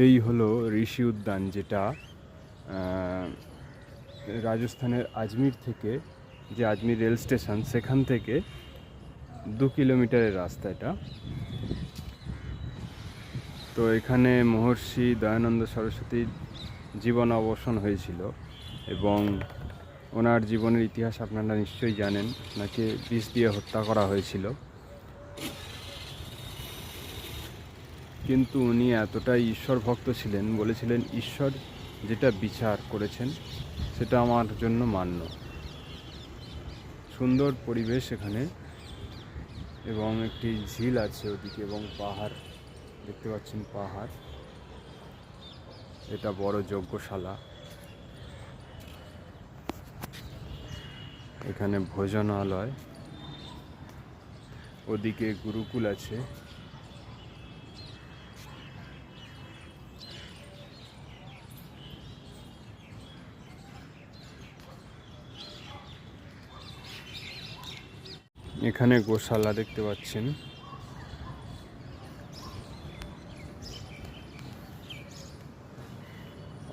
এই হলো ঋষি উদ্যান, যেটা রাজস্থানের আজমির থেকে, যে আজমির রেল স্টেশন, সেখান থেকে 2 কিলোমিটারের রাস্তা এটা। তো এখানে মহর্ষি দয়ানন্দ সরস্বতীর জীবন অবসান হয়েছিল এবং ওনার জীবনের ইতিহাস আপনারা নিশ্চয়ই জানেন। ওনাকে বিষ দিয়ে হত্যা করা হয়েছিল, কিন্তু উনি এতটাই ঈশ্বর ভক্ত ছিলেন, বলেছিলেন ঈশ্বর যেটা বিচার করেছেন সেটা আমার জন্য মান্য। সুন্দর পরিবেশ এখানে, এবং একটি ঝিল আছে ওদিকে, এবং পাহাড় দেখতে পাচ্ছেন, পাহাড়। এটা বড় যজ্ঞশালা, এখানে ভোজনালয়, ওদিকে গুরুকুল আছে। এখানে গোশালা দেখতে পাচ্ছেন।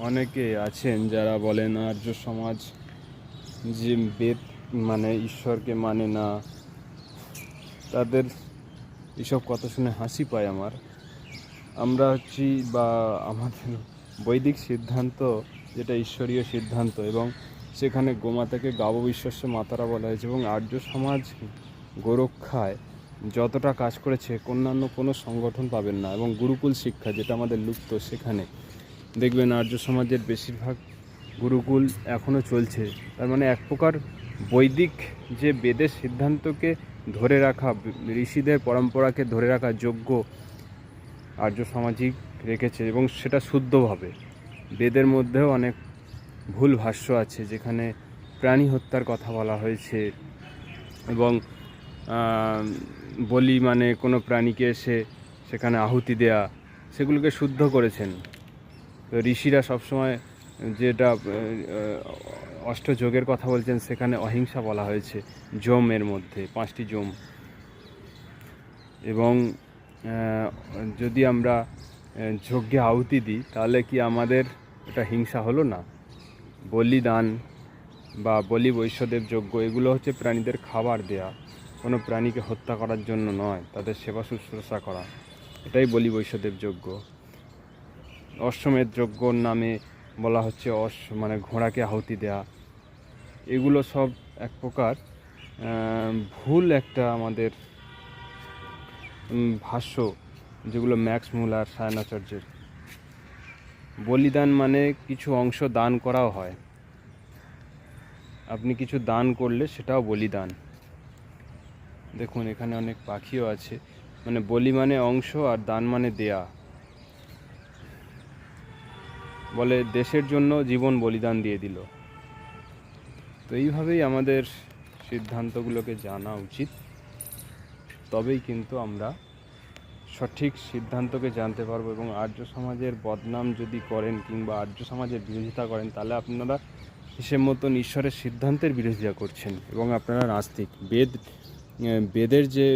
অনেকে আছেন যারা বলেন আর্য সমাজ যে বেদ মানে ঈশ্বরকে মানে না, তাদের এসব কথা শুনে হাসি পায় আমার। আমরা হচ্ছি, বা আমাদের বৈদিক সিদ্ধান্ত যেটা ঈশ্বরীয় সিদ্ধান্ত, এবং সেখানে গোমাতাকে গাব বিশ্বস্য মাতারা বলা হয়েছে, এবং আর্য সমাজ গোরক্ষায় যতটা কাজ করেছে অন্যান্য কোনো সংগঠন পাবেন না। এবং গুরুকুল শিক্ষা যেটা আমাদের লুপ্ত, সেখানে দেখবেন আর্য সমাজের বেশিরভাগ গুরুকুল এখনও চলছে। তার মানে এক প্রকার বৈদিক যে বেদের সিদ্ধান্তকে ধরে রাখা, ঋষিদের পরম্পরাকে ধরে রাখা যোগ্য আর্য সামাজিক রেখেছে, এবং সেটা শুদ্ধভাবে। বেদের মধ্যেও অনেক ভুল ভাষ্য আছে, যেখানে প্রাণী হত্যার কথা বলা হয়েছে, এবং বলি মানে কোনো প্রাণীকে এসে সেখানে আহুতি দেয়া, সেগুলোকে শুদ্ধ করেছেন। তো ঋষিরা সবসময় যেটা অষ্টযোগের কথা বলছেন, সেখানে অহিংসা বলা হয়েছে যমের মধ্যে, 5টি যম। এবং যদি আমরা যজ্ঞে আহুতি দিই, তাহলে কি আমাদের এটা হিংসা হলো না? বলিদান বা বলি বৈশ্যদেব যজ্ঞ, এগুলো হচ্ছে প্রাণীদের খাবার দেয়া, কোনো প্রাণীকে হত্যা করার জন্য নয়, তাদের সেবা শুশ্রূষা করা, এটাই বলি বৈশ্যদেব যজ্ঞ। অশ্বমেধ যজ্ঞর নামে বলা হচ্ছে মানে ঘোড়াকে আহুতি দেয়া। এগুলো সব এক প্রকার ভুল একটা আমাদের ভাষ্য, যেগুলো ম্যাক্স মুলার, সায়নাচার্যের। বলিদান মানে কিছু অংশ দান করাও হয়, আপনি কিছু দান করলে সেটাও বলিদান। দেখুন এখানে অনেক পাখিও আছে, মানে বলি মানে অংশ আর দান মানে দেয়া। বলে দেশের জন্য জীবন বলিদান দিয়ে দিল। তো এইভাবেই আমাদের সিদ্ধান্তগুলোকে জানা উচিত, তবেই কিন্তু আমরা সঠিক সিদ্ধান্তকে জানতে পারবো। এবং আর্য সমাজের বদনাম যদি করেন কিংবা আর্য সমাজের বিরোধিতা করেন, তাহলে আপনারা হিসেব মতন ঈশ্বরের সিদ্ধান্তের বিরোধিতা করছেন, এবং আপনারা নাস্তিক। বেদের যে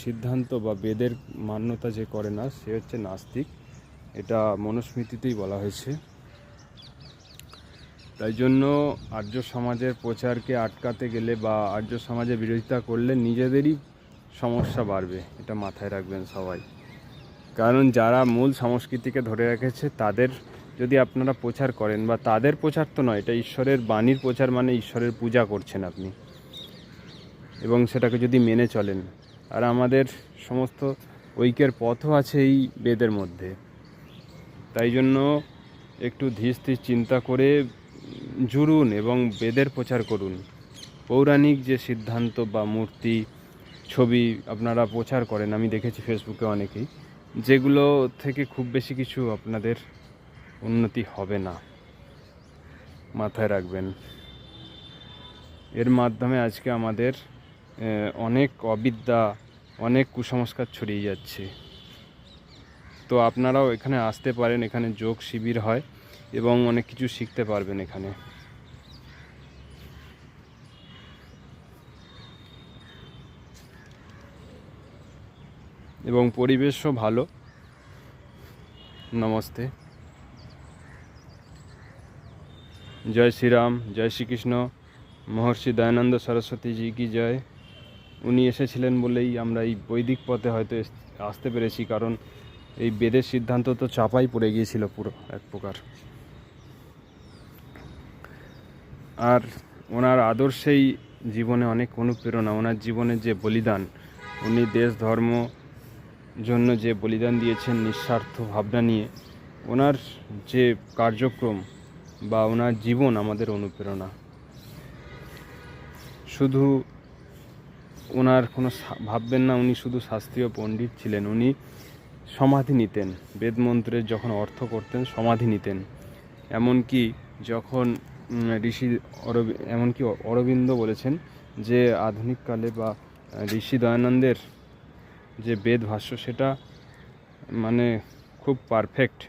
সিদ্ধান্ত বা বেদের মান্যতা যে করে না, সে হচ্ছে নাস্তিক। এটা মনুস্মৃতিতেই বলা হয়েছে। তাই জন্য আর্য সমাজের প্রচারকে আটকাতে গেলে বা আর্য সমাজের বিরোধিতা করলে নিজেদেরই সমস্যা বাড়বে, এটা মাথায় রাখবেন সবাই। কারণ যারা মূল সংস্কৃতিকে ধরে রেখেছে, তাদের যদি আপনারা প্রচার করেন, বা তাদের প্রচার তো নয়, এটা ঈশ্বরের বাণীর প্রচার, মানে ঈশ্বরের পূজা করছেন আপনি, এবং সেটাকে যদি মেনে চলেন। আর আমাদের সমস্ত ঐক্যের পথও আছে এই বেদের মধ্যে। তাই জন্য একটু ধীর স্থির চিন্তা করে জুড়ুন এবং বেদের প্রচার করুন। পৌরাণিক যে সিদ্ধান্ত বা মূর্তি, ছবি আপনারা প্রচার করেন, আমি দেখেছি ফেসবুকে অনেকেই, যেগুলো থেকে খুব বেশি কিছু আপনাদের উন্নতি হবে না, মাথায় রাখবেন। এর মাধ্যমে আজকে আমাদের অনেক অবিদ্যা, অনেক কুসংস্কার ছড়িয়ে যাচ্ছে। তো আপনারাও এখানে আসতে পারেন, এখানে যোগ শিবির হয় এবং অনেক কিছু শিখতে পারবেন এখানে। এবং পরিবেশও ভালো। নমস্তে। জয় শ্রীরাম, জয় শ্রীকৃষ্ণ, মহর্ষি দয়ানন্দ সরস্বতী জি কি জয়। উনি এসেছিলেন বলেই আমরা এই বৈদিক পথে হয়তো আসতে পেরেছি, কারণ এই বেদের সিদ্ধান্ত তো চাপাই পড়ে গিয়েছিল পুরো এক প্রকার। আর ওনার আদর্শেই জীবনে অনেক অনুপ্রেরণা, ওনার জীবনের যে বলিদান, উনি দেশ ধর্ম জন্য যে বলিদান দিয়েছেন নিঃস্বার্থ ভাবনা নিয়ে, ওনার যে কার্যক্রম বা ওনার জীবন আমাদের অনুপ্রেরণা। শুধু ওনার কোনো ভাববেন না উনি শুধু শাস্ত্রীয় পণ্ডিত ছিলেন, উনি সমাধি নিতেন, বেদমন্ত্রের যখন অর্থ করতেন সমাধি নিতেন। এমনকি যখন এমনকি অরবিন্দ বলেছেন যে আধুনিককালে বা ঋষি দয়ানন্দের যে বেদ ভাষ্য সেটা মানে খুব পারফেক্ট।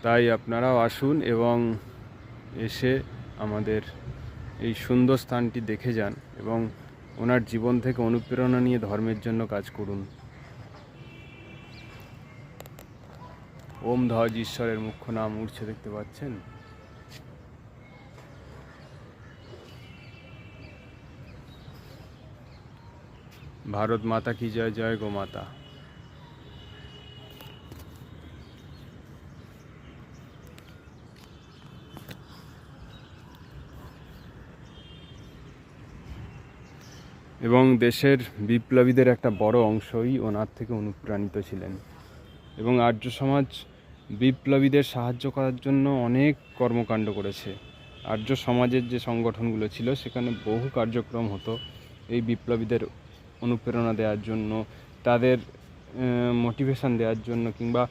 তাই আপনারাও আসুন এবং এসে আমাদের এই সুন্দর স্থানটি দেখে যান এবং ওনার জীবন থেকে অনুপ্রেরণা নিয়ে ধর্মের জন্য কাজ করুন। ওম ধ্বজ ঈশ্বরের মুখ্য নাম উঠছে, দেখতে পাচ্ছেন। ভারত মাতা কি জয়, জয় গো মাতা। এবং দেশের বিপ্লবীদের একটা বড় অংশই ওনার থেকে অনুপ্রাণিত ছিলেন। এবং আর্য সমাজ বিপ্লবীদের সাহায্য করার জন্য অনেক কর্মকাণ্ড করেছে। আর্য সমাজের যে সংগঠনগুলো ছিল সেখানে বহু কার্যক্রম হতো এই বিপ্লবীদের অনুপ্রেরণা দেওয়ার জন্য, তাদের মোটিভেশন দেওয়ার জন্য, কিংবা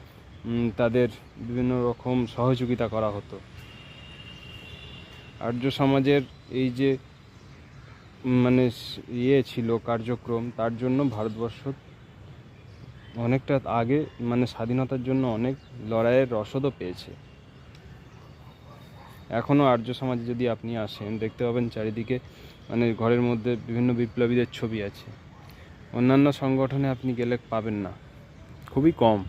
তাদের বিভিন্ন রকম সহযোগিতা করা হতো। আর্য সমাজের এই যে মানে ছিল কার্যক্রম, তার জন্য ভারতবর্ষ অনেকটা আগে মানে স্বাধীনতার জন্য অনেক লড়াইয়ের রসদও পেয়েছে। এখনও আর্য সমাজে যদি আপনি আসেন দেখতে পাবেন চারিদিকে মানে ঘরের মধ্যে বিভিন্ন বিপ্লবীদের ছবি আছে। অন্যান্য সংগঠনে আপনি গেলে পাবেন না, খুবই কম।